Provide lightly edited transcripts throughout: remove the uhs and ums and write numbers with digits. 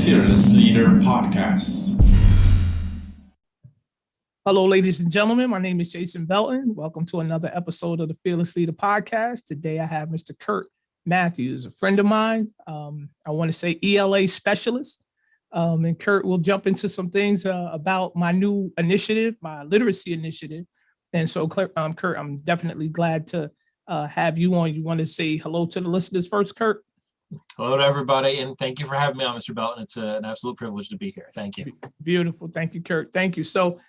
Fearless Leader Podcast. Hello, ladies and gentlemen. My name is Jason Belton. Welcome to another episode of the Fearless Leader Podcast. Today, I have Mr. Kurt Mathews, a friend of mine. I want to say ELA specialist. And Kurt will jump into some things about my new initiative, my literacy initiative. And so, Kurt, I'm definitely glad to have you on. You want to say hello to the listeners first, Kurt? Hello to everybody, and thank you for having me on, Mr. Belton. It's an absolute privilege to be here. Thank you. Beautiful. Thank you, Kurt. Thank you. So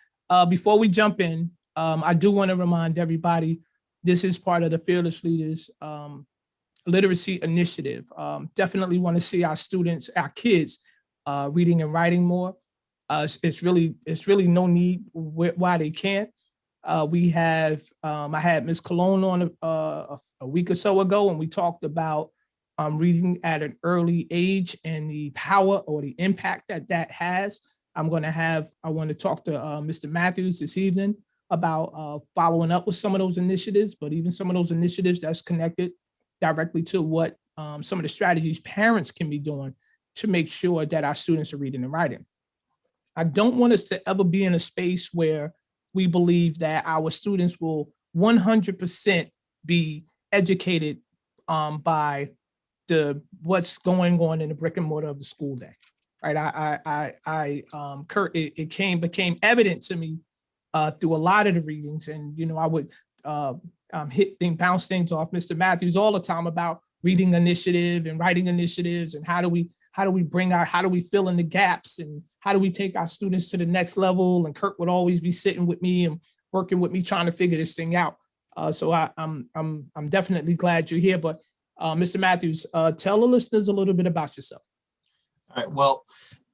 before we jump in, I do want to remind everybody, this is part of the Fearless Leaders Literacy Initiative. Definitely want to see our students, our kids, reading and writing more. It's really no need why they can't. I had Ms. Cologne on a week or so ago, and we talked about reading at an early age and the power or the impact that has. I want to talk to Mr. Mathews this evening about following up with some of those initiatives, but even some of those initiatives that's connected directly to what some of the strategies parents can be doing to make sure that our students are reading and writing. I don't want us to ever be in a space where we believe that our students will 100% be educated by what's going on in the brick and mortar of the school day, right? Kurt, it became evident to me through a lot of the readings, and I would bounce things off Mr. Mathews all the time about reading initiative and writing initiatives, and how do we fill in the gaps, and how do we take our students to the next level? And Kurt would always be sitting with me and working with me trying to figure this thing out. So I'm definitely glad you're here, but. Mr. Mathews, tell the listeners a little bit about yourself. All right. Well,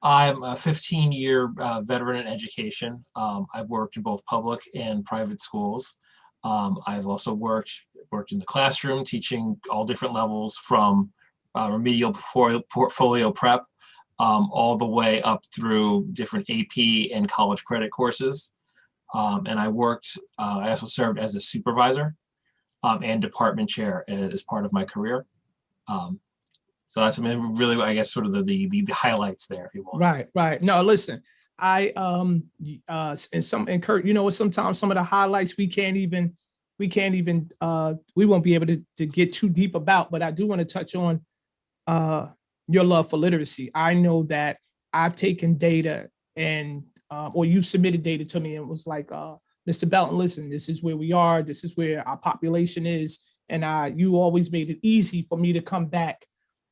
I'm a 15-year veteran in education. I've worked in both public and private schools. I've also worked in the classroom, teaching all different levels from remedial portfolio prep all the way up through different AP and college credit courses. And I also served as a supervisor and department chair as part of my career. So that's really, I guess, sort of the highlights there, if you want. Right. No, listen, and Kurt, sometimes some of the highlights we won't be able to get too deep about, but I do want to touch on your love for literacy. I know that I've taken data or you submitted data to me and was like, Mr. Belton, listen, this is where we are. This is where our population is. And you always made it easy for me to come back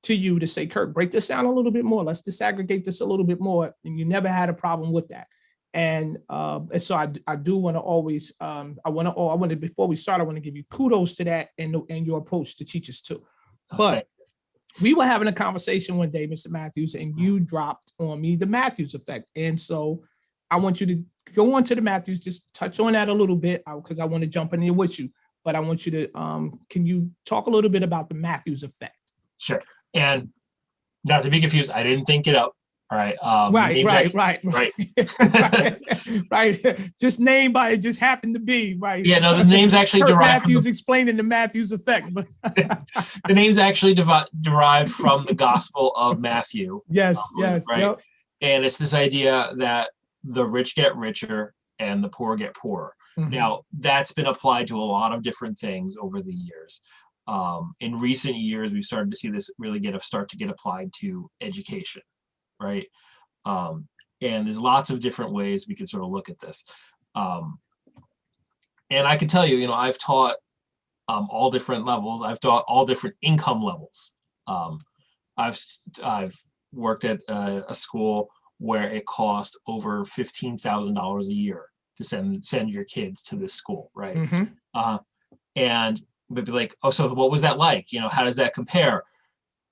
to you to say, Kurt, break this down a little bit more. Let's disaggregate this a little bit more. And you never had a problem with that. And so I do want to always, before we start, I want to give you kudos to that and your approach to teachers too. But we were having a conversation one day, Mr. Mathews, and you dropped on me the Mathews effect. And so I want you to go on to the Mathews, just touch on that a little bit, because I want to jump in there with you. But I want you to, can you talk a little bit about the Mathews effect? Sure. And not to be confused, I didn't think it up. All right. Right. Just named by it just happened to be, right? Yeah, no, the name's actually derived Mathews explaining the Mathews effect. But the name's actually derived from the Gospel of Matthew. Yes. Right. Yep. And it's this idea that the rich get richer and the poor get poorer. Mm-hmm. Now, that's been applied to a lot of different things over the years. In recent years, we started to see this really start to get applied to education, right? And there's lots of different ways we can sort of look at this. And I can tell you, I've taught all different levels. I've taught all different income levels. I've worked at a school where it cost over $15,000 a year to send your kids to this school, right? Mm-hmm. And we'd be like, oh, so what was that like? How does that compare?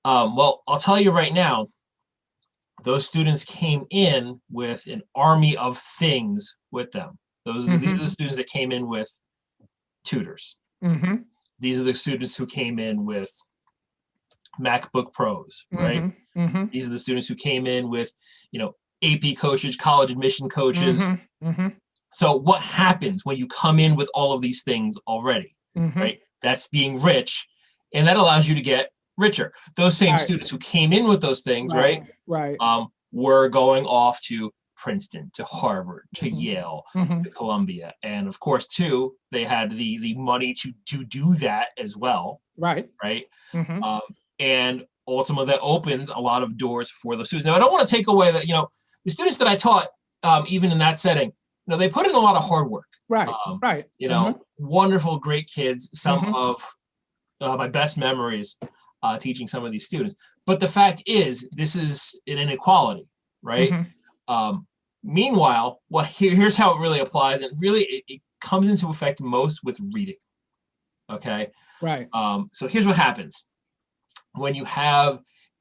Well, I'll tell you right now, those students came in with an army of things with them. These are the students that came in with tutors. Mm-hmm. These are the students who came in with MacBook Pros, right? Mm-hmm. Mm-hmm. These are the students who came in with, AP coaches, college admission coaches. Mm-hmm. Mm-hmm. So what happens when you come in with all of these things already, right? That's being rich, and that allows you to get richer. Those same students who came in with those things, right? were going off to Princeton, to Harvard, to Yale, Mhm. to Columbia. And of course, too, they had the money to do that as well, Right. right? Mhm. And ultimately that opens a lot of doors for the students. Now, I don't want to take away that, the students that I taught, even in that setting, they put in a lot of hard work. Right. Right. Wonderful, great kids, some Mhm. of my best memories teaching some of these students. But the fact is, this is an inequality, right? Mhm. Meanwhile, here's how it really applies, and really it comes into effect most with reading. Okay. Right. So here's what happens when you have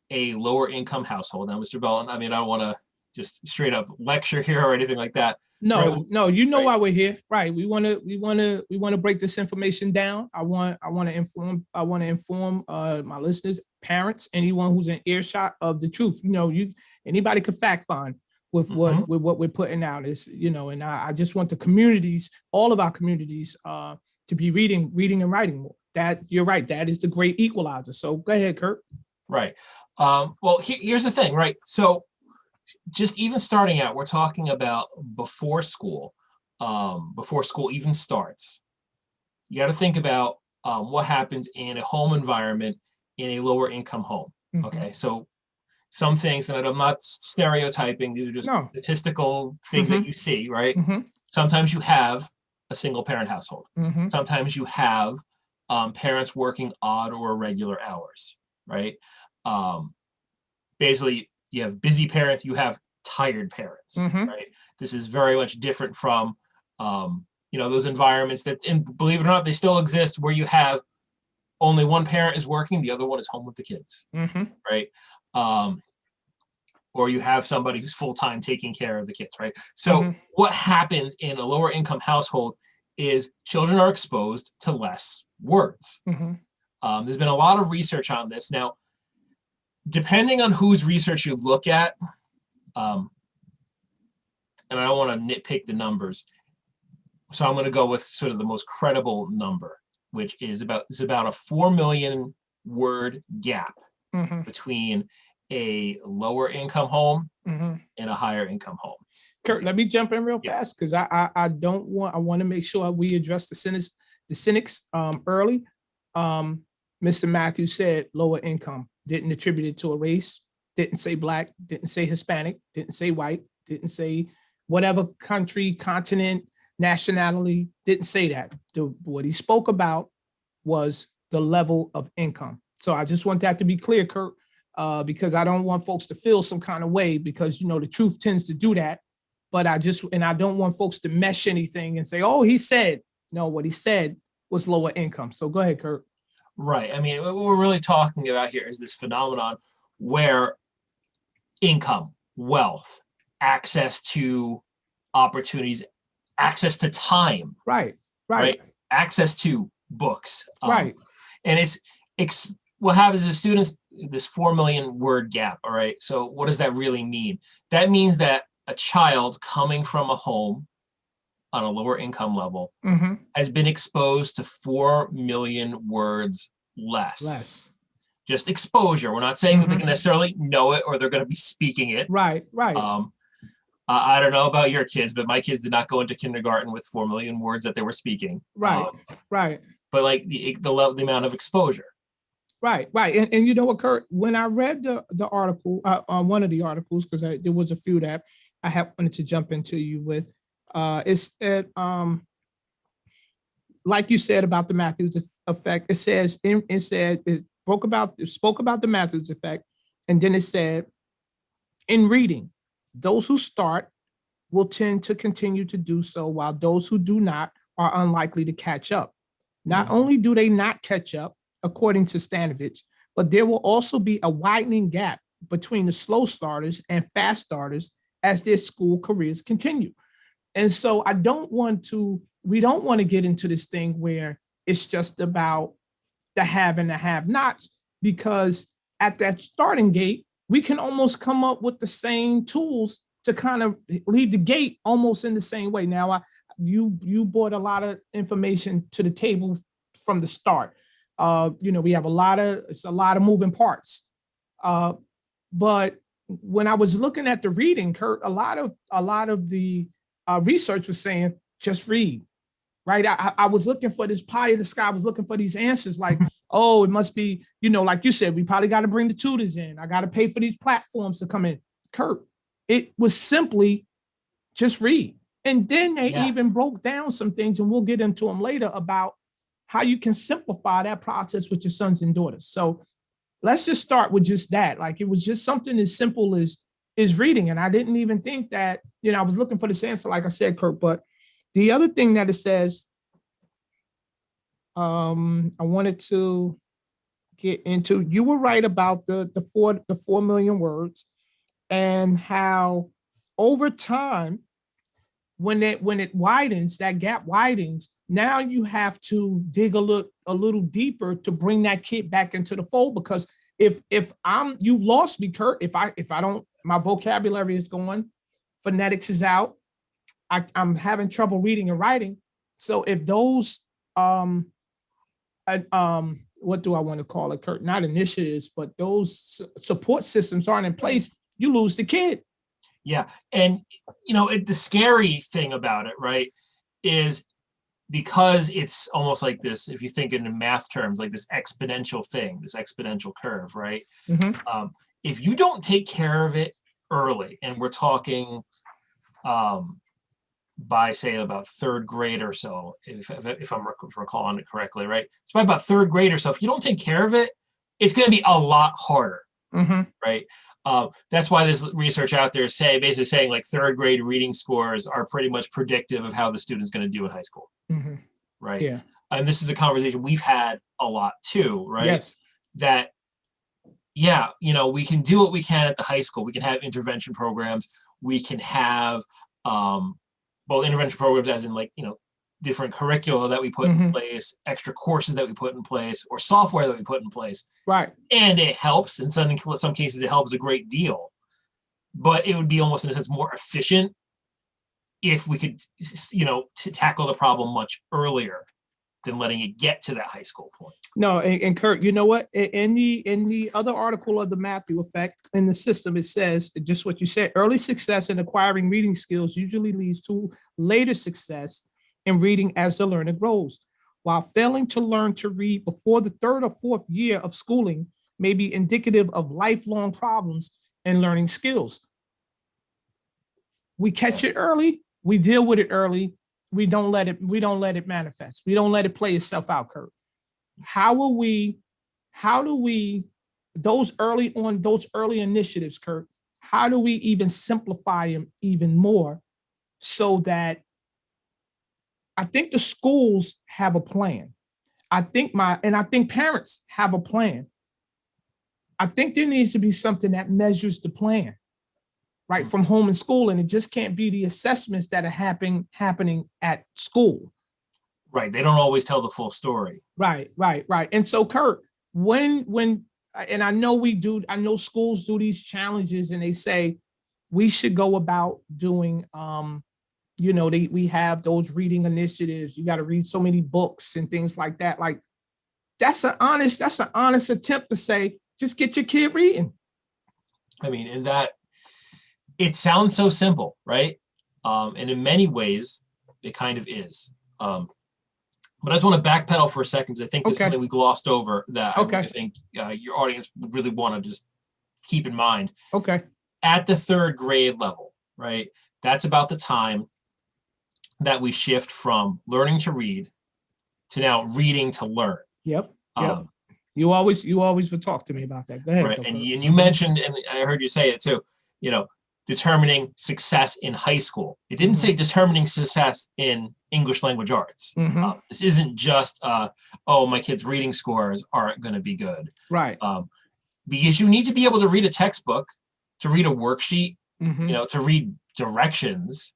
a lower income household. Now, Mr. Belton, I mean, I don't want to just straight up lecture here or anything like that. No, right? no, you know Right. why we're here, right? We want to break this information down. I want to inform my listeners, parents, anyone who's in earshot of the truth. Anybody could fact find with Mhm. what we're putting out. Is and I just want the communities, all of our communities, to be reading and writing more. That you're right. That is the great equalizer. So go ahead, Kurt. Right. Well, here's the thing, right? So just even starting out, we're talking about before school even starts. You got to think about what happens in a home environment in a lower income home. Mhm. Okay, so some things, and I'm not stereotyping, these are just No. statistical things that you see, right? Mhm. Sometimes you have a single parent household. Mhm. Sometimes you have parents working odd or irregular hours, right? Basically, you have busy parents, you have tired parents, Mhm. right? This is very much different from, those environments that, and believe it or not, they still exist, where you have only one parent is working, the other one is home with the kids, Mhm. right? Or you have somebody who's full-time taking care of the kids, right? So Mhm. what happens in a lower income household is children are exposed to less words. Mhm. There's been a lot of research on this. Now, depending on whose research you look at, and I don't want to nitpick the numbers, so I'm going to go with sort of the most credible number, which is about a 4 million word gap Mhm. between a lower income home Mhm. and a higher income home. Kurt, let me jump in real Yeah. fast because I want to make sure we address the cynics early. Mr. Mathews said lower income, didn't attribute it to a race, didn't say black, didn't say Hispanic, didn't say white, didn't say whatever country, continent, nationality, didn't say that. What he spoke about was the level of income. So I just want that to be clear, Kurt, because I don't want folks to feel some kind of way because the truth tends to do that. But I don't want folks to mesh anything and say, oh, he said. No, what he said was lower income. So go ahead, Kurt. Right. I mean, what we're really talking about here is this phenomenon where income, wealth, access to opportunities, access to time, Right. access to books. Right. And what happens is students, this 4 million word gap. All right. So what does that really mean? That means that a child coming from a home on a lower income level Mm-hmm. has been exposed to 4 million words less. Just exposure. We're not saying that they can necessarily know it or they're going to be speaking it. Right. I don't know about your kids, but my kids did not go into kindergarten with 4 million words that they were speaking. Right. But like the amount of exposure. Right. And you know what, Kurt? When I read the article, on one of the articles, because there was a few that I wanted to jump into you with, it's like you said about the Mathews effect. It says it spoke about the Mathews effect, and then it said in reading, those who start will tend to continue to do so, while those who do not are unlikely to catch up. Not only do they not catch up, according to Stanovich, but there will also be a widening gap between the slow starters and fast starters as their school careers continue. And so we don't want to get into this thing where it's just about the have and the have nots, because at that starting gate, we can almost come up with the same tools to kind of leave the gate almost in the same way. Now, you brought a lot of information to the table from the start. We have a lot of moving parts. But when I was looking at the reading, Kurt, a lot of the research was saying, just read, right? I was looking for this pie in the sky. I was looking for these answers like, oh, it must be, like you said, we probably got to bring the tutors in. I got to pay for these platforms to come in. Kurt, it was simply just read. And then they even broke down some things, and we'll get into them later, about how you can simplify that process with your sons and daughters. So let's just start with just that. Like, it was just something as simple as reading. And I didn't even think that, I was looking for this answer, like I said, Kurt. But the other thing that it says, I wanted to get into, you were right about the 4 million words, and how over time, when it widens, that gap widens, now you have to dig a little deeper to bring that kid back into the fold. Because if you've lost me, Kurt, if I don't, my vocabulary is gone, phonetics is out, I'm having trouble reading and writing. So if those what do I want to call it, Kurt? Not initiatives, but those support systems aren't in place, you lose the kid. Yeah. And, the scary thing about it, right, is because it's almost like this, if you think in math terms, like this exponential thing, this exponential curve, right? Mm-hmm. If you don't take care of it early, and we're talking by, say, about third grade or so, if I'm recalling it correctly, right? So by about third grade or so, if you don't take care of it, it's going to be a lot harder, right? That's why there's research out there basically saying like third grade reading scores are pretty much predictive of how the student's going to do in high school, right? Yeah. And this is a conversation we've had a lot too, right? Yes. That, we can do what we can at the high school. We can have intervention programs. We can have both intervention programs as in like, different curricula that we put in place, extra courses that we put in place, or software that we put in place. Right. And it helps. In some cases, it helps a great deal. But it would be almost, in a sense, more efficient if we could, to tackle the problem much earlier than letting it get to that high school point. No, and Kurt, you know what? In the other article of the Mathews effect in the system, it says just what you said. Early success in acquiring reading skills usually leads to later success in reading as the learner grows, while failing to learn to read before the third or fourth year of schooling may be indicative of lifelong problems in learning skills. We catch it early, we deal with it early, we don't let it manifest. We don't let it play itself out, Kurt. How do we, those early initiatives, Kurt, how do we even simplify them even more so that I think the schools have a plan. I think parents have a plan. I think there needs to be something that measures the plan, right, from home and school, and it just can't be the assessments that are happening at school. Right. They don't always tell the full story. Right. And so, Kurt, when and I know schools do these challenges, and they say we should go about doing we have those reading initiatives. You got to read so many books and things like that. Like, that's an honest attempt to say, just get your kid reading. I mean, in that, it sounds so simple, right? And in many ways, it kind of is. But I just want to backpedal for a second, because I think this is something we glossed over that I think your audience would really want to just keep in mind. Okay. At the third grade level, right? That's about the time that we shift from learning to read to now reading to learn. Yep. You always would talk to me about that. Go ahead. Right. And you mentioned, and I heard you say it too, determining success in high school. It didn't say determining success in English language arts. This isn't just, my kid's reading scores aren't going to be good. Right. Because you need to be able to read a textbook, to read a worksheet, to read directions.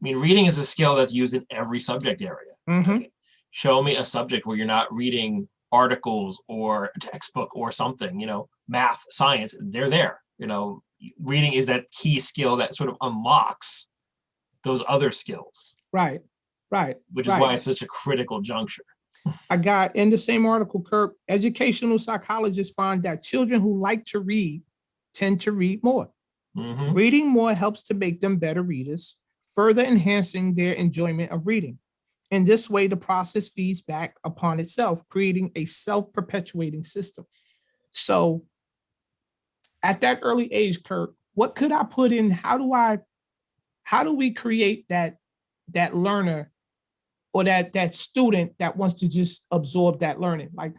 Reading is a skill that's used in every subject area. Okay? Show me a subject where you're not reading articles or a textbook or something, math, science, they're there. Reading is that key skill that sort of unlocks those other skills. Right. Which is why it's such a critical juncture. I got in the same article, Kurt, educational psychologists find that children who like to read tend to read more. Mhm. Reading more helps to make them better readers, further enhancing their enjoyment of reading. In this way, the process feeds back upon itself, creating a self-perpetuating system. So at that early age, Kurt, what could I put in? How do we create that learner or that student that wants to just absorb that learning? Like,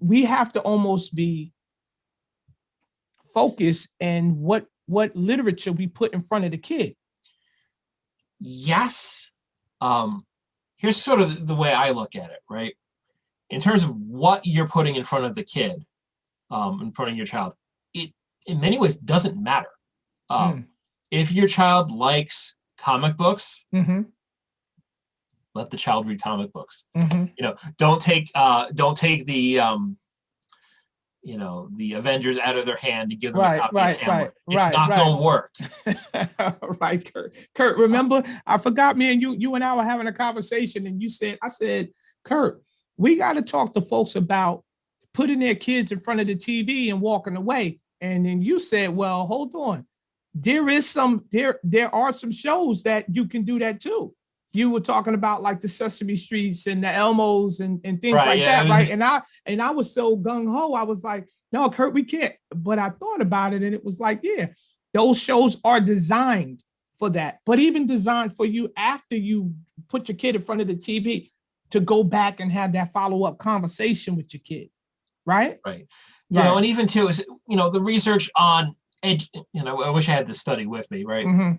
we have to almost be focused in what literature we put in front of the kid. Yes. Here's sort of the way I look at it, right? In terms of what you're putting in front of the kid, in front of your child, it in many ways doesn't matter. If your child likes comic books, let the child read comic books. Don't take the the Avengers out of their hand and give them a copy of Hamlet. It's not gonna work. Right, Kurt. Kurt, remember, I forgot me and you and I were having a conversation, and I said, Kurt, we got to talk to folks about putting their kids in front of the TV and walking away. And then you said, well, hold on. There are some shows that you can do that too. You were talking about like the Sesame Streets and the Elmos and things that, right? And I was so gung-ho. I was like, no, Kurt, we can't. But I thought about it, and it was like, yeah, those shows are designed for that. But even designed for you after you put your kid in front of the TV to go back and have that follow-up conversation with your kid, right? Right. And even too is, the research on I wish I had this study with me, right?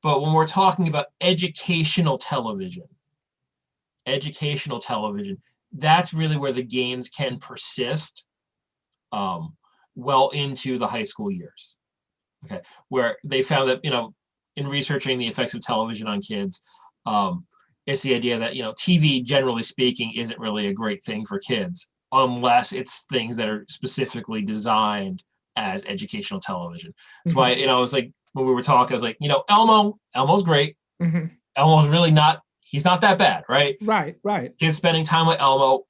But when we're talking about educational television, that's really where the gains can persist well into the high school years. Okay, where they found that, in researching the effects of television on kids, it's the idea that, TV, generally speaking, isn't really a great thing for kids unless it's things that are specifically designed as educational television. That's why, I was like, when we were talking, I was like, Elmo's great. Elmo's really he's not that bad, right? Right. Kids spending time with Elmo,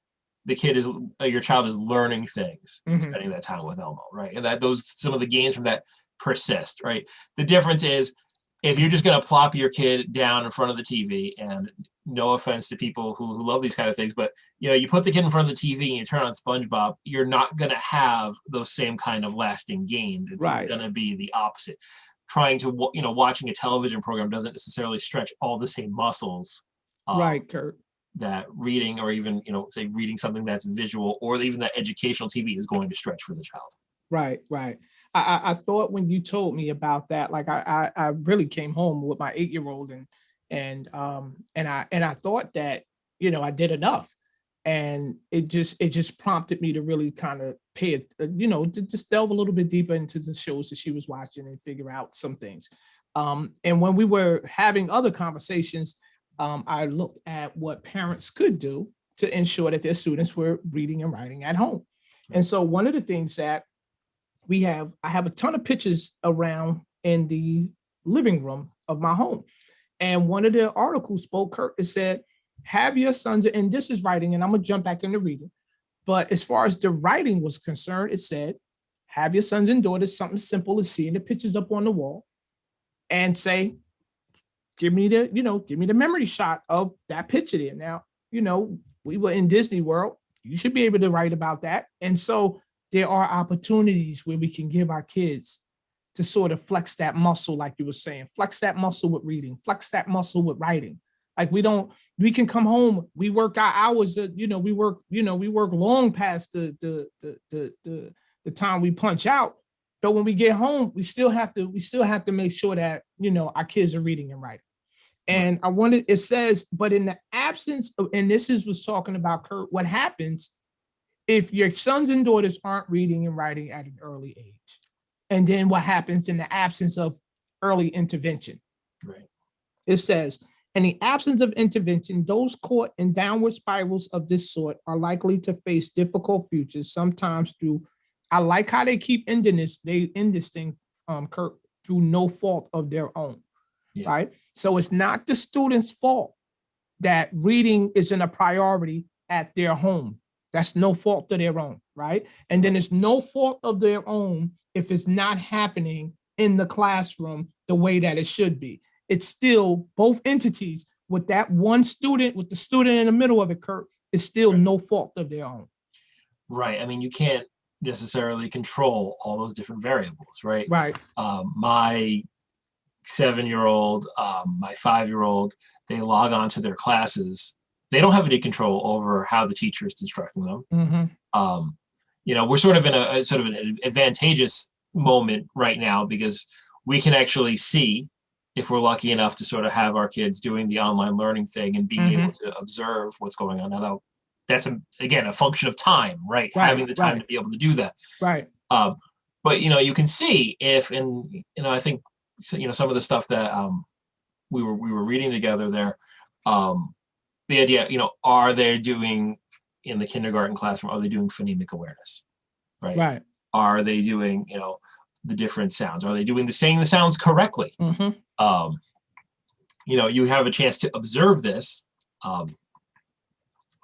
your child is learning things, spending that time with Elmo, right? And some of the gains from that persist, right? The difference is, if you're just going to plop your kid down in front of the TV, and no offense to people who love these kind of things, but you put the kid in front of the TV and you turn on SpongeBob, you're not going to have those same kind of lasting gains. It's going to be the opposite. Trying to, watching a television program doesn't necessarily stretch all the same muscles. Right, Kurt. That reading, or even, say reading something that's visual, or even that educational TV is going to stretch for the child. Right. I thought when you told me about that, like I really came home with my 8-year-old and I thought that, I did enough. And it just prompted me to really kind of pay it, to just delve a little bit deeper into the shows that she was watching and figure out some things. And when we were having other conversations, I looked at what parents could do to ensure that their students were reading and writing at home. And so one of the things that I have a ton of pictures around in the living room of my home. And one of the articles spoke, Kurt, it said, have your sons, and this is writing, and I'm gonna jump back into reading. But as far as the writing was concerned, it said, have your sons and daughters something simple as seeing the pictures up on the wall and say, give me the memory shot of that picture there. Now, we were in Disney World. You should be able to write about that. And so there are opportunities where we can give our kids to sort of flex that muscle, like you were saying, flex that muscle with reading, flex that muscle with writing. Like we can come home, we work our hours, we work long past the time we punch out. But when we get home, we still have to make sure that, our kids are reading and writing. And it says, but in the absence of, and was talking about, Kurt, what happens if your sons and daughters aren't reading and writing at an early age? And then what happens in the absence of early intervention? Right. It says, in the absence of intervention, those caught in downward spirals of this sort are likely to face difficult futures, sometimes through, I like how they keep ending this thing, Kurt, through no fault of their own, right? So it's not the student's fault that reading isn't a priority at their home. That's no fault of their own, right? And then it's no fault of their own if it's not happening in the classroom the way that it should be. It's still both entities with that one student, with the student in the middle of it, Kurt, it's still no fault of their own. Right. I mean, you can't necessarily control all those different variables, right? Right. My 7-year-old, my 5-year-old, they log on to their classes. They don't have any control over how the teacher is instructing them. Mm-hmm. We're sort of in a sort of an advantageous moment right now because we can actually see, if we're lucky enough to sort of have our kids doing the online learning thing and being able to observe what's going on. Now, that's again a function of time, right? Having the time to be able to do that. Right. But you can see if, and I think some of the stuff that we were reading together there, the idea, are they doing in the kindergarten classroom? Are they doing phonemic awareness? Right. Right. Are they doing the different sounds? Are they saying the sounds correctly? Mm-hmm. You have a chance to observe this.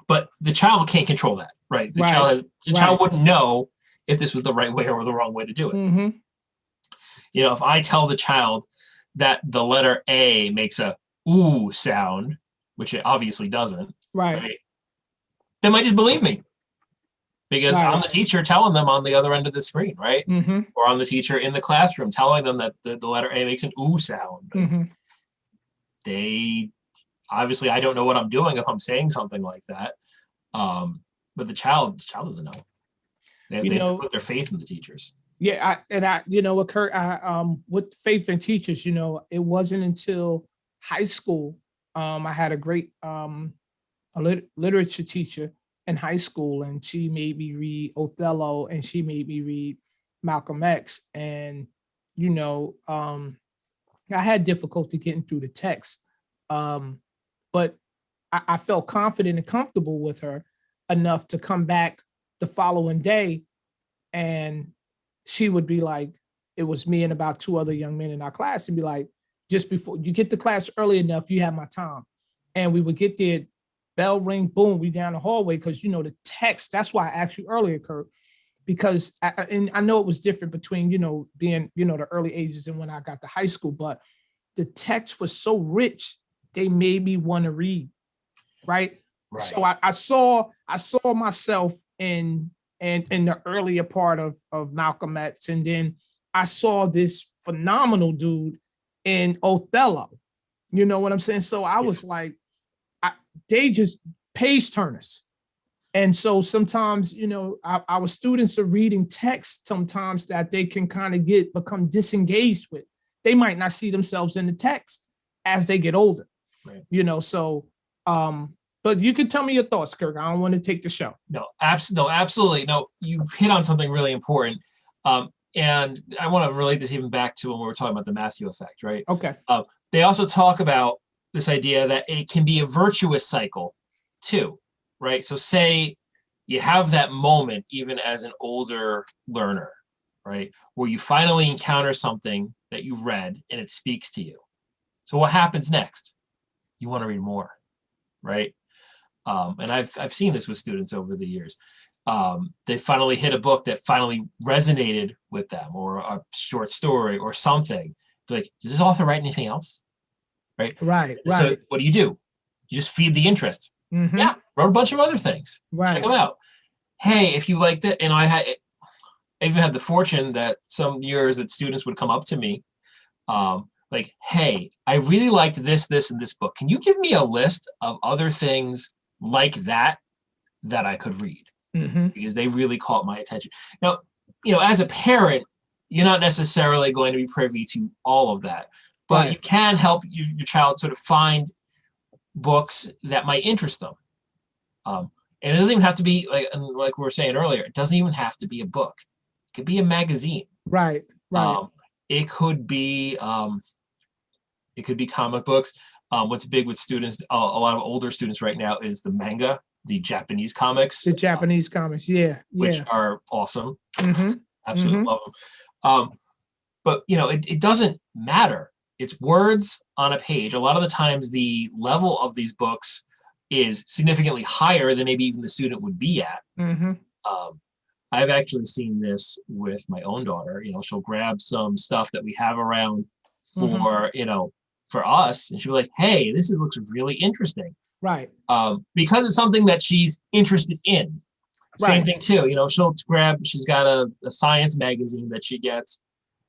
But the child can't control that, right? The child wouldn't know if this was the right way or the wrong way to do it. Mm-hmm. If I tell the child that the letter A makes a ooh sound, which it obviously doesn't, right? They might just believe me because I'm the teacher telling them on the other end of the screen, right? Mm-hmm. Or I'm the teacher in the classroom telling them that the letter A makes an ooh sound. Mm-hmm. Obviously, I don't know what I'm doing if I'm saying something like that. But the child doesn't know. They have to put their faith in the teachers. Yeah, Kurt, with faith in teachers, it wasn't until high school. I had a great literature teacher in high school, and she made me read Othello, and she made me read Malcolm X, and I had difficulty getting through the text. But I felt confident and comfortable with her enough to come back the following day, and she would be like, it was me and about 2 other young men in our class, and be like, just before you get to class early enough, you have my time. And we would get there, bell ring, boom, we down the hallway, because the text, that's why I asked you earlier, Kurt, because I know it was different between, being, the early ages and when I got to high school, but the text was so rich, they made me want to read. Right. So I saw myself in the earlier part of Malcolm X, and then I saw this phenomenal dude in Othello. You know what I'm saying? So I was like, they just page turners. And so sometimes, our students are reading text sometimes that they can kind of become disengaged with. They might not see themselves in the text as they get older. Right. So but you can tell me your thoughts, Kirk. I don't want to take the show. No, absolutely. No, you've hit on something really important. And I want to relate this even back to when we were talking about the Mathews effect, right? Okay. They also talk about this idea that it can be a virtuous cycle too, right? So say you have that moment, even as an older learner, right? Where you finally encounter something that you've read and it speaks to you. So what happens next? You want to read more, right? And I've seen this with students over the years. They finally hit a book that finally resonated with them, or a short story or something. They're like, does this author write anything else? Right. So what do? You just feed the interest. Mm-hmm. Yeah, wrote a bunch of other things. Right. Check them out. Hey, if you like that, and I even had the fortune that some years that students would come up to me, like, hey, I really liked this, and this book. Can you give me a list of other things like that I could read? Mm-hmm. Because they really caught my attention. Now, as a parent, you're not necessarily going to be privy to all of that, but you can help your child sort of find books that might interest them. And it doesn't even have to be like we were saying earlier, it doesn't even have to be a book. It could be a magazine. Right. It could be comic books. What's big with students, a lot of older students right now, is the manga, the Japanese comics. The Japanese comics, yeah. Which are awesome. Mm-hmm. Absolutely love them. But, it doesn't matter. It's words on a page. A lot of the times the level of these books is significantly higher than maybe even the student would be at. Mm-hmm. I've actually seen this with my own daughter. She'll grab some stuff that we have around for, for us, and she'll be like, hey, looks really interesting. Right. Because it's something that she's interested in. Same thing too, she's got a science magazine that she gets.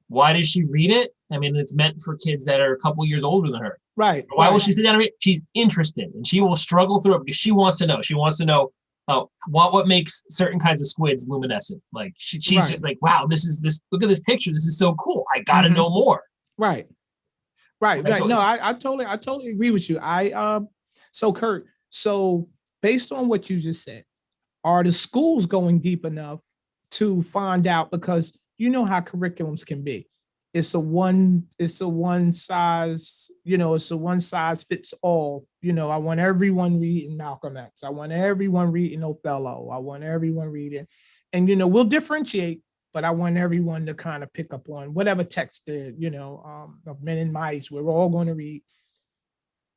Why does she read it? I mean, it's meant for kids that are a couple years older than her. Right. Why will she sit down and read? She's interested, and she will struggle through it because she wants to know. She wants to know what makes certain kinds of squids luminescent. Like she's just like, wow, look at this picture. This is so cool. I got to know more. Right. So no, I totally agree with you. So Kurt, based on what you just said, are the schools going deep enough to find out? Because you know how curriculums can be. It's a one size fits all. I want everyone reading Malcolm X. I want everyone reading Othello. I want everyone reading, and we'll differentiate, but I want everyone to kind of pick up on whatever text of Men and Mice we're all going to read.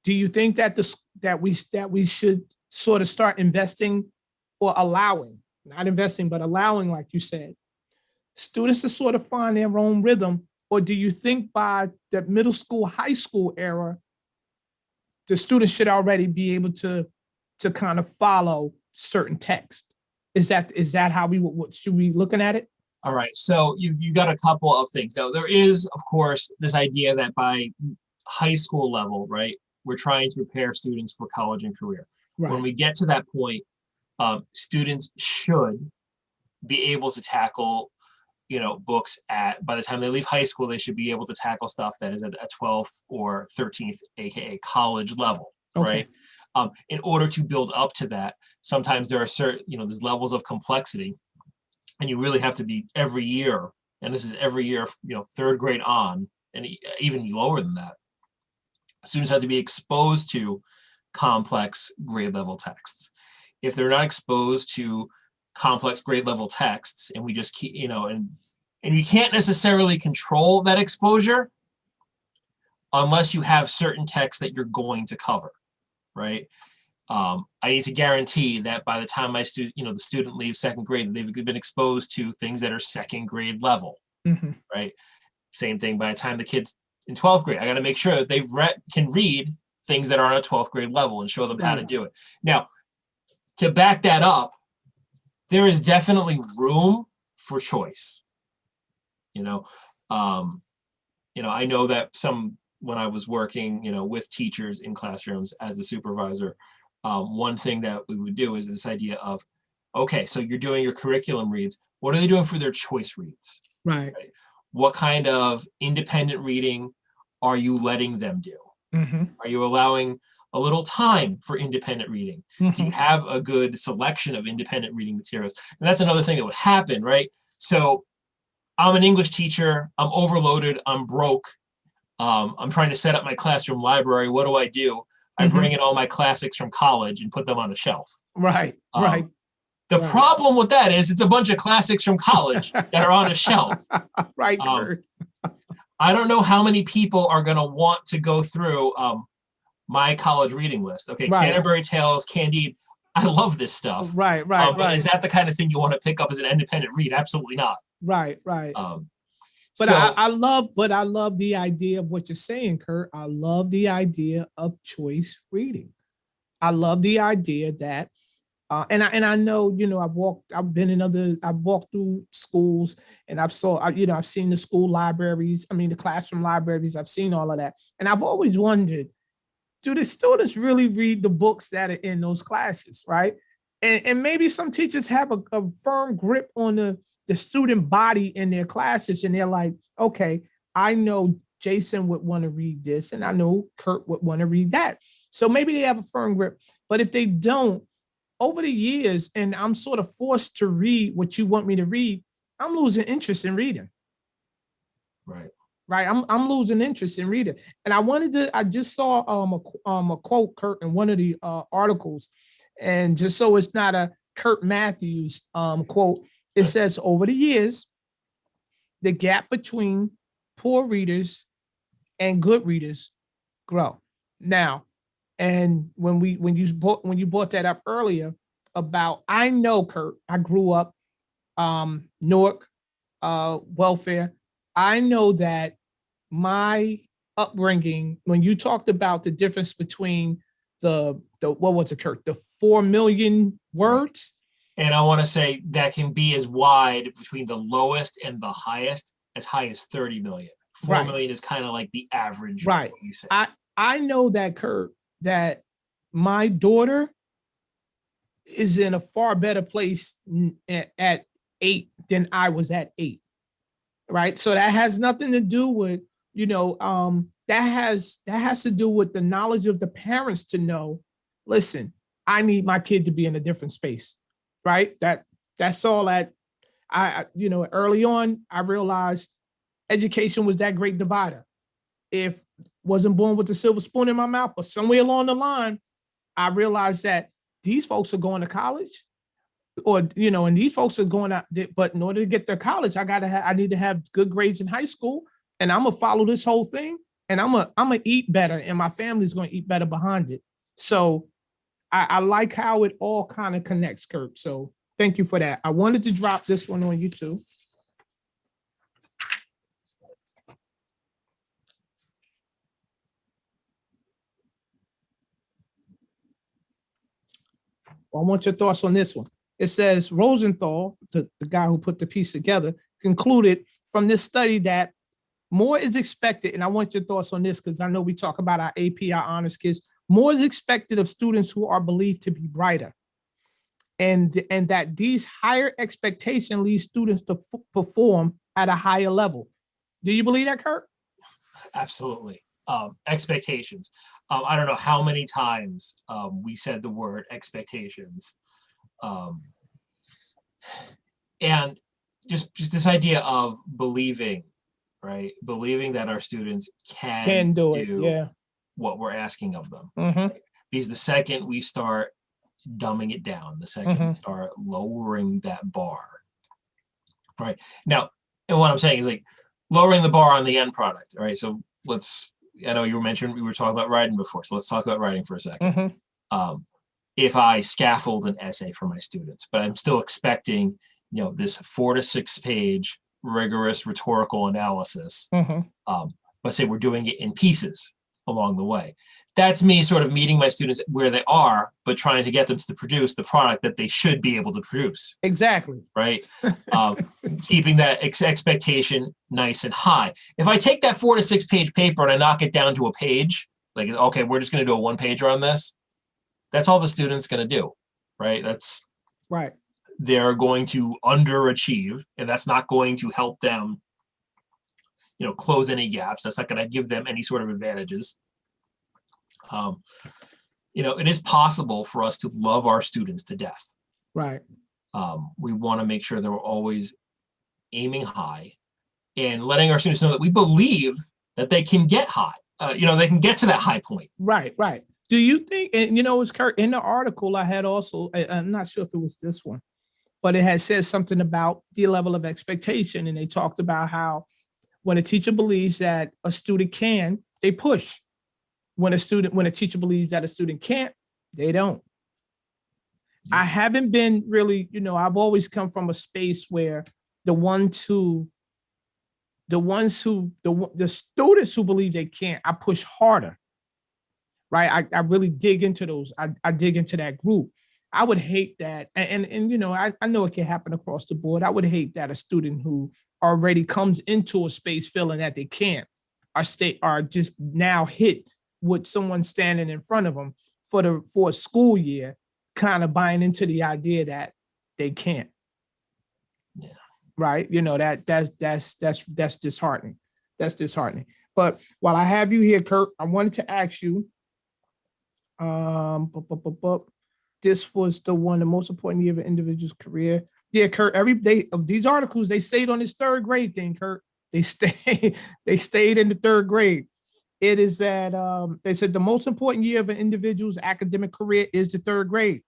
Do you think that we should sort of start investing or allowing, not investing, but allowing, like you said, students to sort of find their own rhythm? Or do you think by the middle school, high school era, the students should already be able to kind of follow certain text? Is that how what should we be looking at it? All right. So you got a couple of things. Now, there is, of course, this idea that by high school level, right, we're trying to prepare students for college and career. Right. When we get to that point, students should be able to tackle books by the time they leave high school. They should be able to tackle stuff that is at a 12th or 13th, aka college level, right? In order to build up to that, sometimes there are certain, there's levels of complexity, and you really have to be every year, and this is every year, third grade on, and even lower than that. Students have to be exposed to complex grade level texts. If they're not exposed to complex grade level texts, and we just keep, and you can't necessarily control that exposure unless you have certain texts that you're going to cover, right? I need to guarantee that by the time the student leaves second grade, they've been exposed to things that are second grade level, right? Same thing by the time the kids in 12th grade, I got to make sure that they can read things that are on a 12th grade level and show them how to do it. Now, to back that up, there is definitely room for choice. I know that when I was working, with teachers in classrooms as a supervisor, one thing that we would do is this idea of, okay, so you're doing your curriculum reads. What are they doing for their choice reads? Right. What kind of independent reading are you letting them do? Are you allowing a little time for independent reading? Do you have a good selection of independent reading materials? And that's another thing that would happen, right? So I'm an English teacher. I'm overloaded. I'm broke. I'm trying to set up my classroom library. What do? I bring in all my classics from college and put them on a shelf. Right. The problem with that is it's a bunch of classics from college that are on a shelf. Right, Kurt. I don't know how many people are going to want to go through my college reading list. Okay, Canterbury Tales, Candide. I love this stuff. Right. But is that the kind of thing you want to pick up as an independent read? Absolutely not. Right. But I love the idea of what you're saying, Kurt. I love the idea of choice reading. I love the idea that, and I know, I've walked through schools, and I've seen the school libraries. I mean, the classroom libraries. I've seen all of that, and I've always wondered, do the students really read the books that are in those classes, right? And maybe some teachers have a firm grip on the student body in their classes, and they're like, okay, I know Jason would want to read this, and I know Kurt would want to read that. So maybe they have a firm grip, but if they don't, over the years, and I'm sort of forced to read what you want me to read, I'm losing interest in reading. Right. I'm losing interest in reading. And I just saw a quote, Kurt, in one of the articles, and just so it's not a Kurt Mathews quote, it says, over the years, the gap between poor readers and good readers grow. Now, And when you brought that up earlier about, I know, Kurt, I grew up Newark, welfare. I know that my upbringing, when you talked about the difference between the what was it, Kurt, the 4 million words. And I want to say that can be as wide between the lowest and the highest, as high as 30 million. 4 million is kind of like the average. Right. You say. I know that, Kurt, that my daughter is in a far better place at 8 than I was at 8. Right. So that has nothing to do with, that has to do with the knowledge of the parents to know, listen, I need my kid to be in a different space. Right. That's all that early on, I realized education was that great divider. If wasn't born with the silver spoon in my mouth, but somewhere along the line, I realized that these folks are going to college, or, and these folks are going out, but in order to get to college, I need to have good grades in high school, and I'm gonna follow this whole thing, and I'm gonna eat better, and my family's gonna eat better behind it. So I like how it all kind of connects, Kurt. So thank you for that. I wanted to drop this one on you too. I want your thoughts on this one. It says Rosenthal, the guy who put the piece together, concluded from this study that more is expected, and I want your thoughts on this because I know we talk about our AP, our honors kids. More is expected of students who are believed to be brighter, and that these higher expectations lead students to perform at a higher level. Do you believe that, Kurt? Absolutely. Expectations. I don't know how many times we said the word expectations. And just this idea of believing, right? Believing that our students can do it, yeah, what we're asking of them. Right? Because the second we start dumbing it down, the second we start lowering that bar, right? Now, and what I'm saying is like lowering the bar on the end product, right? So I know you were talking about writing before, so let's talk about writing for a second. If I scaffold an essay for my students, but I'm still expecting, this 4 to 6 page rigorous rhetorical analysis, but say we're doing it in pieces along the way. That's me sort of meeting my students where they are, but trying to get them to produce the product that they should be able to produce. Exactly. Right. Keeping that expectation nice and high. If I take that 4 to 6 page paper and I knock it down to a page, like, okay, we're just going to do a 1-pager on this. That's all the student's going to do. Right. That's right. They're going to underachieve, and that's not going to help them, close any gaps. That's not going to give them any sort of advantages. It is possible for us to love our students to death. Right. We want to make sure that we're always aiming high and letting our students know that we believe that they can get high. They can get to that high point. Right. Right. Do you think, and it's Kurt, in the article I had also, I'm not sure if it was this one, but it had said something about the level of expectation. And they talked about how when a teacher believes that a student can, they push. When a teacher believes that a student can't, they don't. Yeah. I haven't been really, I've always come from a space where the students who believe they can't, I push harder. Right. I really dig into those. I dig into that group. I would hate that. And I know it can happen across the board. I would hate that a student who already comes into a space feeling that they can't are just now hit with someone standing in front of them for a school year, kind of buying into the idea that they can't. Yeah. Right. That's disheartening. That's disheartening. But while I have you here, Kurt, I wanted to ask you, this was the most important year of an individual's career. Yeah, Kurt, every day of these articles, they stayed on this 3rd grade thing, Kurt. They stayed in the 3rd grade. It is that they said the most important year of an individual's academic career is the 3rd grade.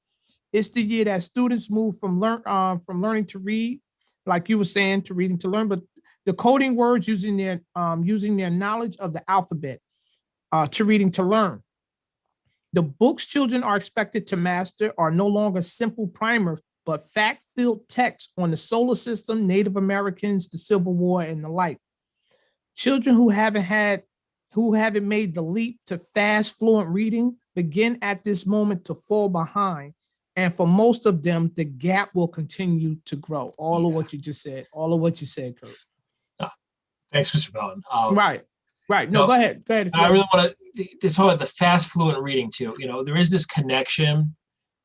It's the year that students move from learning to read, like you were saying, to reading to learn, but the coding words using their knowledge of the alphabet to reading to learn. The books children are expected to master are no longer simple primers, but fact-filled texts on the solar system, Native Americans, the Civil War, and the like. Children who haven't made the leap to fast, fluent reading begin at this moment to fall behind. And for most of them, the gap will continue to grow. All of what you just said, Kurt. Thanks, Mr. Belton. Right. No, go ahead. I really want to talk about the fast, fluent reading too. There is this connection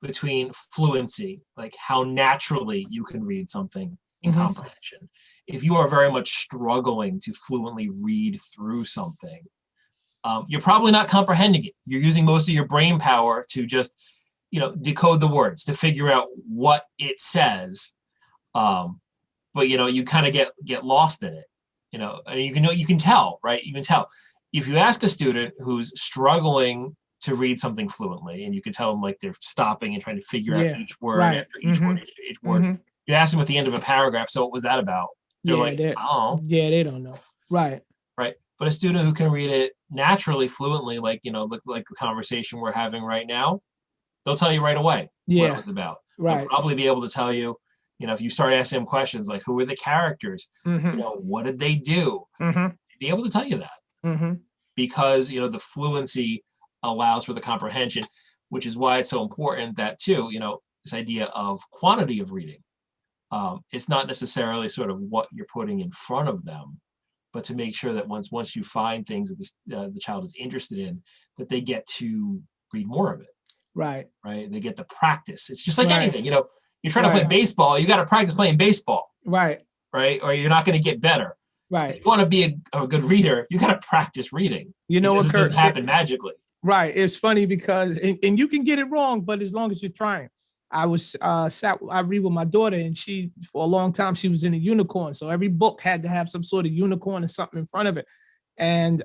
between fluency, like how naturally you can read something, and comprehension. If you are very much struggling to fluently read through something, you're probably not comprehending it. You're using most of your brain power to just, decode the words, to figure out what it says. But you kind of get lost in it. And you can tell, right? You can tell. If you ask a student who's struggling to read something fluently, and you can tell them like they're stopping and trying to figure out each word after each word. You ask them at the end of a paragraph, so what was that about? They're like, oh. Yeah, they don't know. Right. But a student who can read it naturally, fluently, like the conversation we're having right now, they'll tell you right away what it was about. They'll probably be able to tell you, if you start asking them questions like, who are the characters? What did they do? Be able to tell you that. Because, the fluency allows for the comprehension, which is why it's so important that too, this idea of quantity of reading. It's not necessarily sort of what you're putting in front of them, but to make sure that once you find things that the child is interested in, that they get to read more of it. Right. They get to practice. It's just like anything, you're trying to play baseball, you got to practice playing baseball. Right. Or you're not going to get better. Right. If you want to be a good reader, you got to practice reading. What Kurt, doesn't happen magically. Right. It's funny because, and you can get it wrong, but as long as you're trying. I read with my daughter, and she, for a long time, she was in a unicorn. So every book had to have some sort of unicorn or something in front of it. And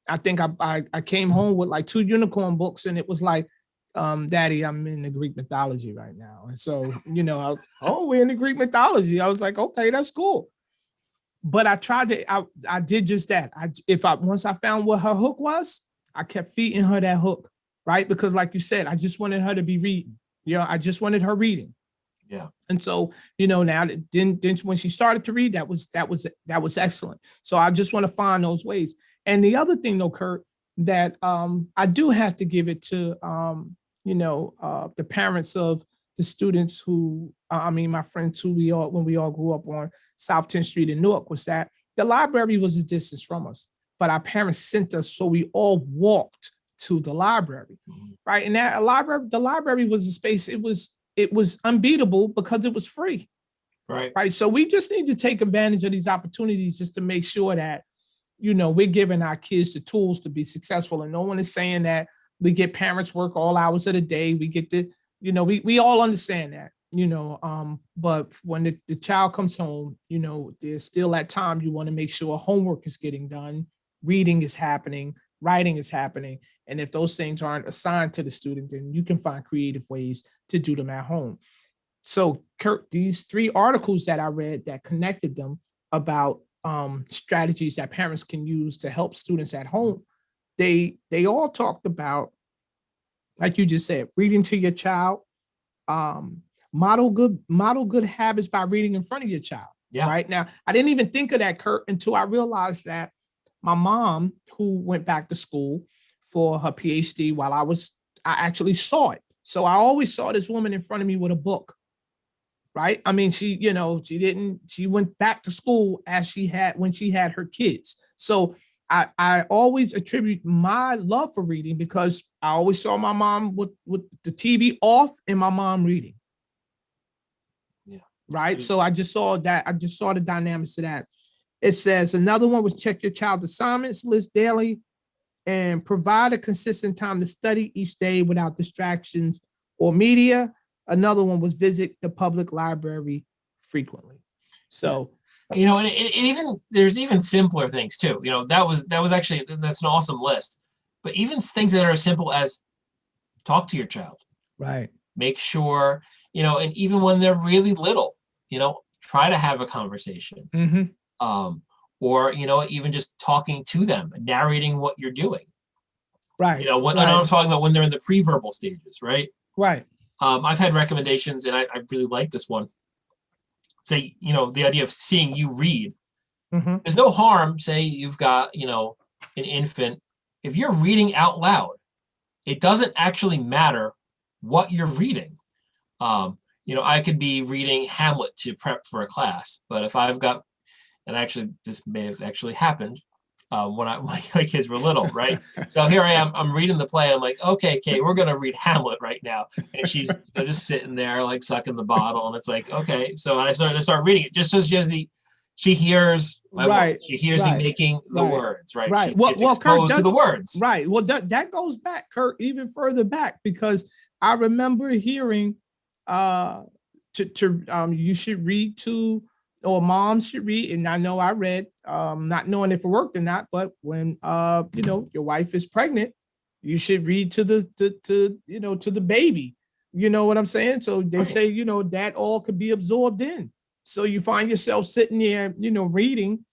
I think I came home with like 2 unicorn books, and it was like, Daddy, I'm in the Greek mythology right now. And so, we're in the Greek mythology. I was like, okay, that's cool. But I did just that. Once I found what her hook was, I kept feeding her that hook, right? Because like you said, I just wanted her to be reading. I just wanted her reading. Yeah. And so, now then when she started to read, that was excellent. So I just want to find those ways. And the other thing though, Kurt, that I do have to give it to the parents of the students who, my friends who when we all grew up on South 10th Street in Newark, was that the library was a distance from us, but our parents sent us, so we all walked to the library, right? And the library was a space, it was unbeatable because it was free. Right. So we just need to take advantage of these opportunities just to make sure that, we're giving our kids the tools to be successful. And no one is saying that we get parents work all hours of the day. We get to, we all understand that, but when the child comes home, there's still that time you want to make sure homework is getting done, reading is happening, writing is happening. And if those things aren't assigned to the student, then you can find creative ways to do them at home. So Kurt, these 3 articles that I read that connected them about strategies that parents can use to help students at home, they all talked about, like you just said, reading to your child, model good habits by reading in front of your child. Yeah. Right now, I didn't even think of that, Kurt, until I realized that my mom, who went back to school for her PhD while I actually saw it. So I always saw this woman in front of me with a book, right? She went back to school when she had her kids. So I always attribute my love for reading because I always saw my mom with the TV off and my mom reading. Yeah. Right. So I just saw that. I just saw the dynamics of that. It says another one was check your child's assignments list daily and provide a consistent time to study each day without distractions or media. Another one was visit the public library frequently. So, and even there's even simpler things too. That was actually, that's an awesome list. But even things that are as simple as talk to your child. Right. Make sure, and even when they're really little, try to have a conversation. Or, even just talking to them, narrating what you're doing. Right. You know, when right. I'm talking about when they're in the pre-verbal stages, right? Right. I've had recommendations, and I really like this one. Say, you know, the idea of seeing you read. Mm-hmm. There's no harm, say you've got, you know, an infant. If you're reading out loud, it doesn't actually matter what you're reading. You know, I could be reading Hamlet to prep for a class, but if I've got, and actually this may have actually happened when my kids were little, right? So here I am, I'm reading the play. I'm like, okay, Kate, we're gonna read Hamlet right now, and she's, you know, just sitting there like sucking the bottle, and it's like, okay. So I start reading it just as she hears my voice. She hears me making the words, right? Right. She gets exposed Kurt, to the words. Right. Well, that goes back, Kurt, even further back, because I remember hearing you should read to, or moms should read, and I know I read, not knowing if it worked or not, but when you know, your wife is pregnant, you should read to the baby. You know what I'm saying? So they say, you know, that all could be absorbed in. So you find yourself sitting there, you know, reading,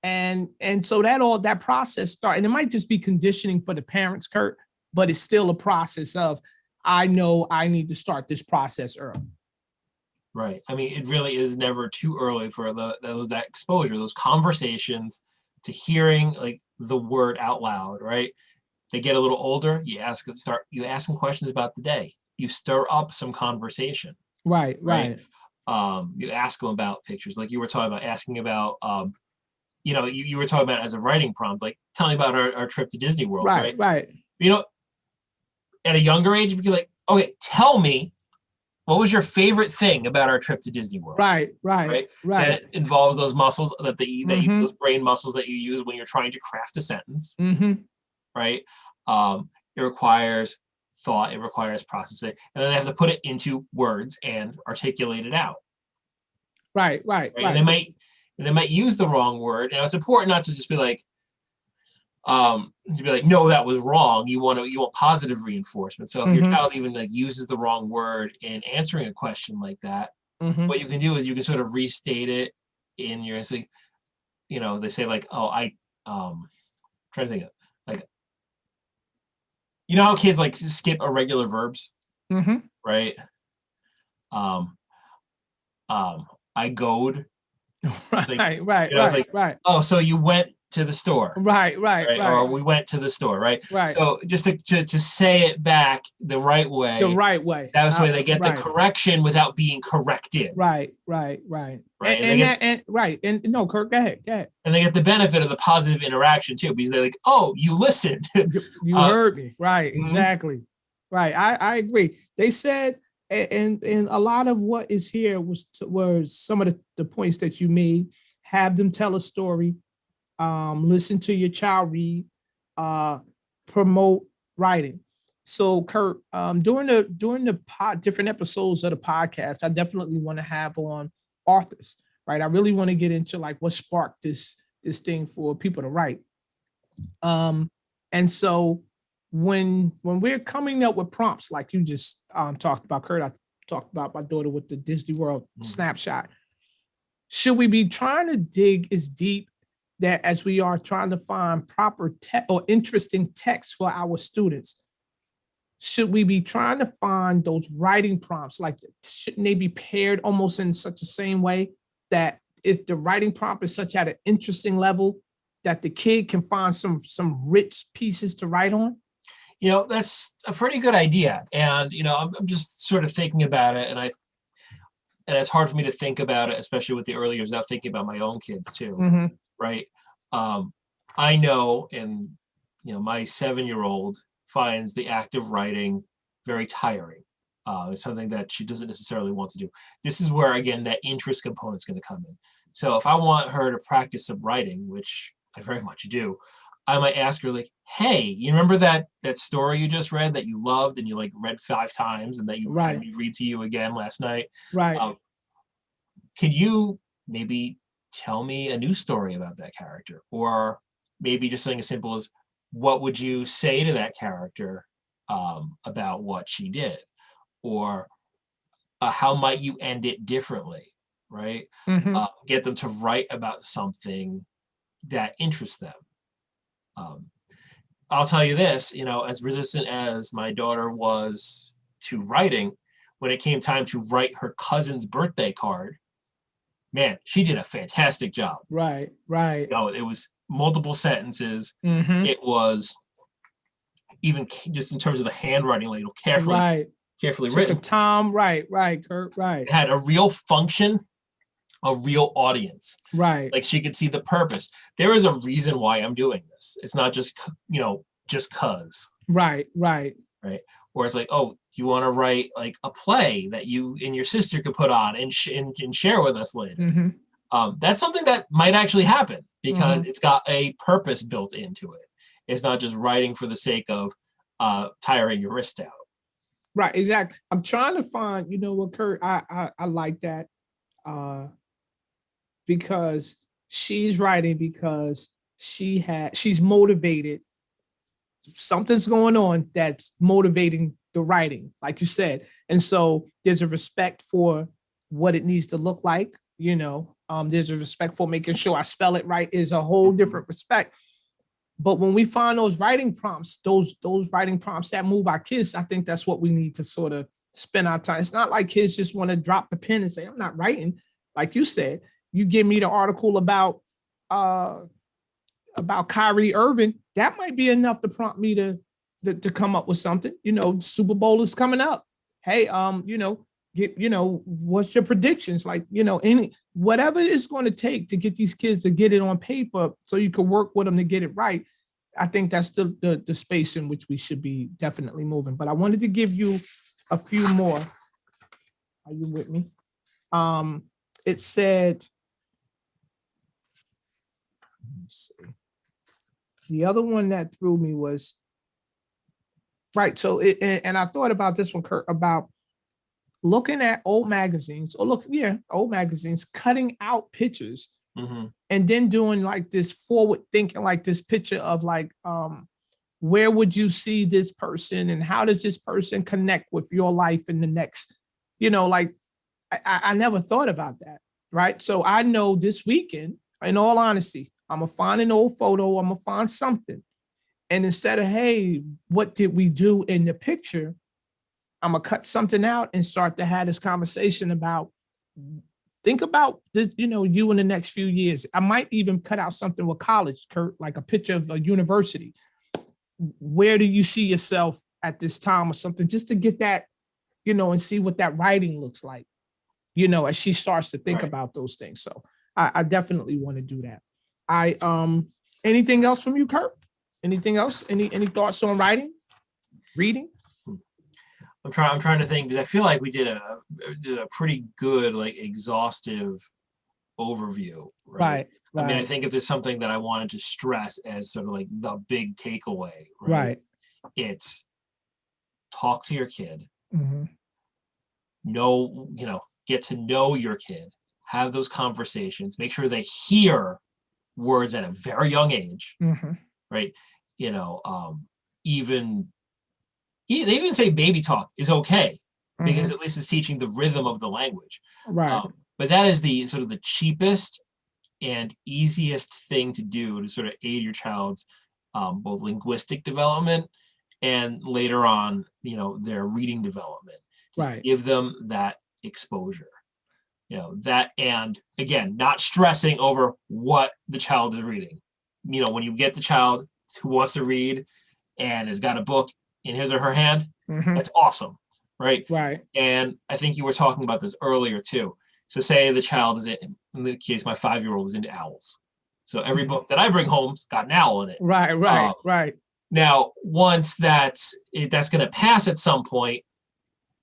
and so that process starts, and it might just be conditioning for the parents, Kurt, but it's still a process of, I know I need to start this process early. Right. I mean, it really is never too early for that exposure, those conversations, to hearing like the word out loud, right? They get a little older, you ask them questions about the day. You stir up some conversation. Right. You ask them about pictures, like you were talking about, asking about you know, you were talking about as a writing prompt, like tell me about our trip to Disney World, right? You know, at a younger age, you'd be like, okay, tell me, what was your favorite thing about our trip to Disney World? Right. That involves those muscles those brain muscles that you use when you're trying to craft a sentence. Mm-hmm. Right. It requires thought, it requires processing, and then they have to put it into words and articulate it out. Right. And they might use the wrong word. And it's important not to just be like, no, that was wrong. You want positive reinforcement. So if your child even like uses the wrong word in answering a question like that, what you can do is you can sort of restate it in your, you know, they say like, oh, trying to think of, like, you know how kids like skip irregular verbs, right? I goed. Right. Oh, so you went to the store. Right. Or we went to the store, right? So just to say it back the right way. That was the way they get the correction without being corrected. Right. And no, Kurt, go ahead. And they get the benefit of the positive interaction too, because they're like, oh, you listened. You heard me. Right. Exactly. Right. I agree. They said, and a lot of what is here was some of the points that you made. Have them tell a story. Listen to your child read, promote writing. So Kurt, during the different episodes of the podcast, I definitely want to have on authors, right? I really want to get into like what sparked this thing for people to write. And so when we're coming up with prompts, like you just talked about, Kurt, I talked about my daughter with the Disney World snapshot. Should we be trying to dig as deep that as we are trying to find proper or interesting text for our students? Should we be trying to find those writing prompts? Like, shouldn't they be paired almost in such the same way that if the writing prompt is such at an interesting level that the kid can find some rich pieces to write on? You know, that's a pretty good idea. And, you know, I'm just sort of thinking about it, and it's hard for me to think about it, especially with the early years, without thinking about my own kids too, right? I know, and, you know, my 7-year-old finds the act of writing very tiring. It's something that she doesn't necessarily want to do. This is where, again, that interest component is going to come in. So if I want her to practice some writing, which I very much do, I might ask her, like, hey, you remember that story you just read that you loved and you like read 5 times and that you had me read to you again last night? Can you maybe tell me a new story about that character? Or maybe just something as simple as, what would you say to that character about what she did? Or how might you end it differently, right? Get them to write about something that interests them. I'll tell you this, as resistant as my daughter was to writing, when it came time to write her cousin's birthday card, man, she did a fantastic job. Right. It was multiple sentences. Mm-hmm. It was even just in terms of the handwriting, like carefully Took written. a time. Right, Kurt. Right. It had a real function, a real audience. Right. Like she could see the purpose. There is a reason why I'm doing this. It's not just, just cause. Right. Or it's like, oh, do you want to write like a play that you and your sister could put on and share with us later? Mm-hmm. That's something that might actually happen because it's got a purpose built into it. It's not just writing for the sake of tiring your wrist out. Right, exactly. I'm trying to find, what, Kurt, I like that because she's writing because she's motivated. Something's going on that's motivating the writing, like you said. And so there's a respect for what it needs to look like, there's a respect for making sure I spell it right is a whole different respect. But when we find those writing prompts, those writing prompts that move our kids, I think that's what we need to sort of spend our time. It's not like kids just want to drop the pen and say, I'm not writing. Like you said, you give me the article about Kyrie Irving, that might be enough to prompt me to come up with something. Super Bowl is coming up. Hey, what's your predictions? Like, any whatever it's going to take to get these kids to get it on paper so you can work with them to get it right. I think that's the space in which we should be definitely moving. But I wanted to give you a few more. Are you with me? It said, let's see. The other one that threw me was, right. So, and I thought about this one, Kurt, about looking at old magazines old magazines, cutting out pictures and then doing like this forward thinking, like this picture of like, where would you see this person and how does this person connect with your life in the next, like I never thought about that. Right. So I know this weekend, in all honesty, I'm going to find an old photo. I'm going to find something. And instead of, hey, what did we do in the picture? I'm going to cut something out and start to have this conversation about, think about this, you in the next few years. I might even cut out something with college, Kurt, like a picture of a university. Where do you see yourself at this time or something, just to get that, and see what that writing looks like, as she starts to think about those things. So I definitely want to do that. Anything else from you, Kurt? Anything else? Any thoughts on reading? I'm trying to think, because I feel like we did a pretty good, like, exhaustive overview. Right. I mean, I think if there's something that I wanted to stress as sort of like the big takeaway, right? It's talk to your kid. Get to know your kid, have those conversations, make sure they hear words at a very young age, right? They even say baby talk is okay because at least it's teaching the rhythm of the language. Right. But that is the sort of the cheapest and easiest thing to do to sort of aid your child's both linguistic development and later on, their reading development. Just give them that exposure. That, and again, not stressing over what the child is reading. When you get the child who wants to read and has got a book in his or her hand, that's awesome, right? Right. And I think you were talking about this earlier too. So say the child is, in the case, my 5-year-old is into owls. So every book that I bring home's got an owl in it. Right. Now, once that's going to pass at some point,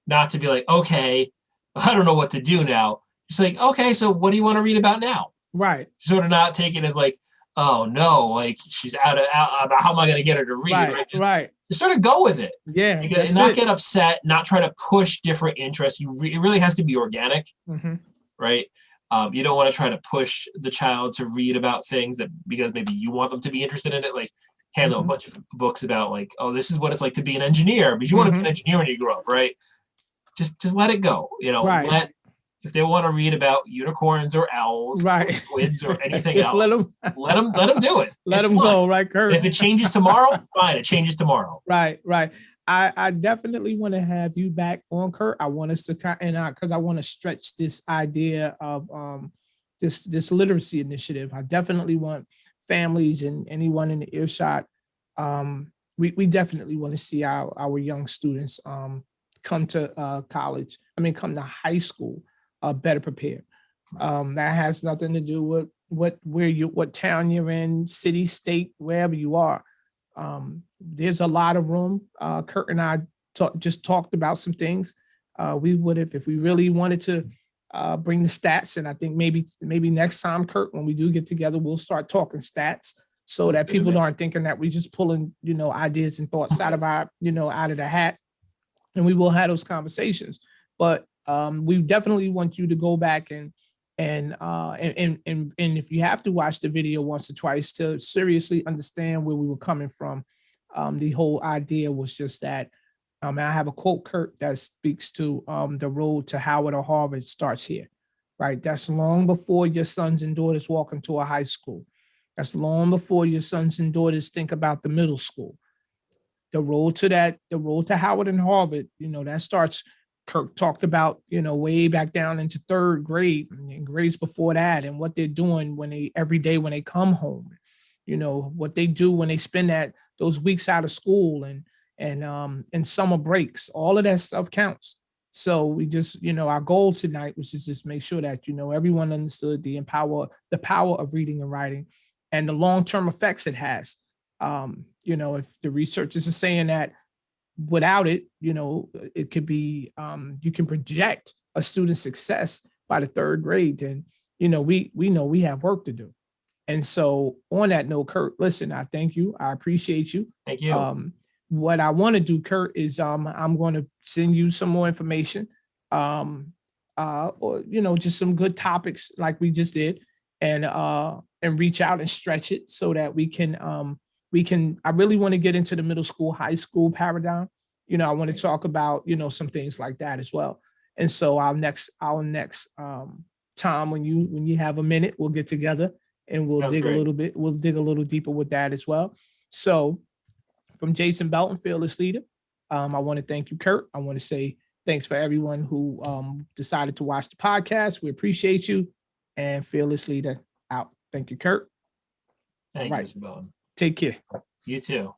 not to be like, okay, I don't know what to do now. Just like, okay, so what do you want to read about now? Right. Sort of not take it as like, oh no, like she's out about how am I going to get her to read? Right. Just sort of go with it. Yeah. And not get upset, not try to push different interests. It really has to be organic, right? You don't want to try to push the child to read about things because maybe you want them to be interested in it. Like hand them a bunch of books about like, oh, this is what it's like to be an engineer, because you want to be an engineer when you grow up, right? Just let it go. if they want to read about unicorns or owls, Right. or squids or anything Just else, let them do it. let It's them fun. go, right, Kurt? If it changes tomorrow, fine. It changes tomorrow. Right. I definitely want to have you back on, Kurt. I want us to because I want to stretch this idea of this literacy initiative. I definitely want families and anyone in the earshot. We definitely want to see our young students come to college. Come to high school better prepared. That has nothing to do with what town you're in, city, state, wherever you are. There's a lot of room. Kurt and I just talked about some things. We would have, if we really wanted to bring the stats, and I think maybe next time, Kurt, when we do get together, we'll start talking stats so that people aren't thinking that we're just pulling, ideas and thoughts out of our, out of the hat. And we will have those conversations. But we definitely want you to go back and if you have to watch the video once or twice to seriously understand where we were coming from. The whole idea was just that, I have a quote, Kurt, that speaks to the road to Howard or Harvard starts here, right? That's long before your sons and daughters walk into a high school. That's long before your sons and daughters think about the middle school. The road to Howard and Harvard, that starts, Kirk talked about, way back down into third grade and grades before that, and what they're doing every day when they come home, what they do when they spend those weeks out of school and summer breaks. All of that stuff counts. So we just, our goal tonight was to just make sure that, everyone understood the power of reading and writing and the long-term effects it has. If the researchers are saying that without it, it could be, you can project a student's success by the third grade, then, we know we have work to do. And so on that note, Kurt, listen, I thank you. I appreciate you. Thank you. What I want to do, Kurt, is I'm going to send you some more information, or, just some good topics like we just did, and reach out and stretch it so that we can, I really want to get into the middle school, high school paradigm. I want to talk about, some things like that as well. And so our next time when you have a minute, we'll get together and we'll dig a little deeper with that as well. So from Jason Belton, Fearless Leader, I want to thank you, Kurt. I want to say thanks for everyone who decided to watch the podcast. We appreciate you. And Fearless Leader out. Thank you, Kurt. Thank you, Mr. Belton. Take care. You too.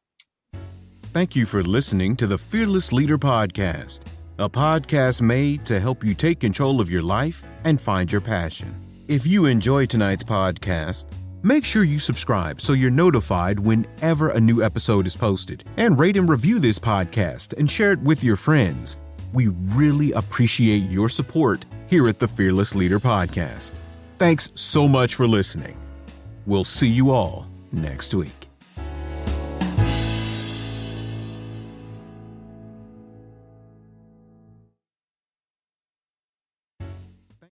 Thank you for listening to the Fearless Leader Podcast, a podcast made to help you take control of your life and find your passion. If you enjoyed tonight's podcast, make sure you subscribe so you're notified whenever a new episode is posted, and rate and review this podcast and share it with your friends. We really appreciate your support here at the Fearless Leader Podcast. Thanks so much for listening. We'll see you all next week.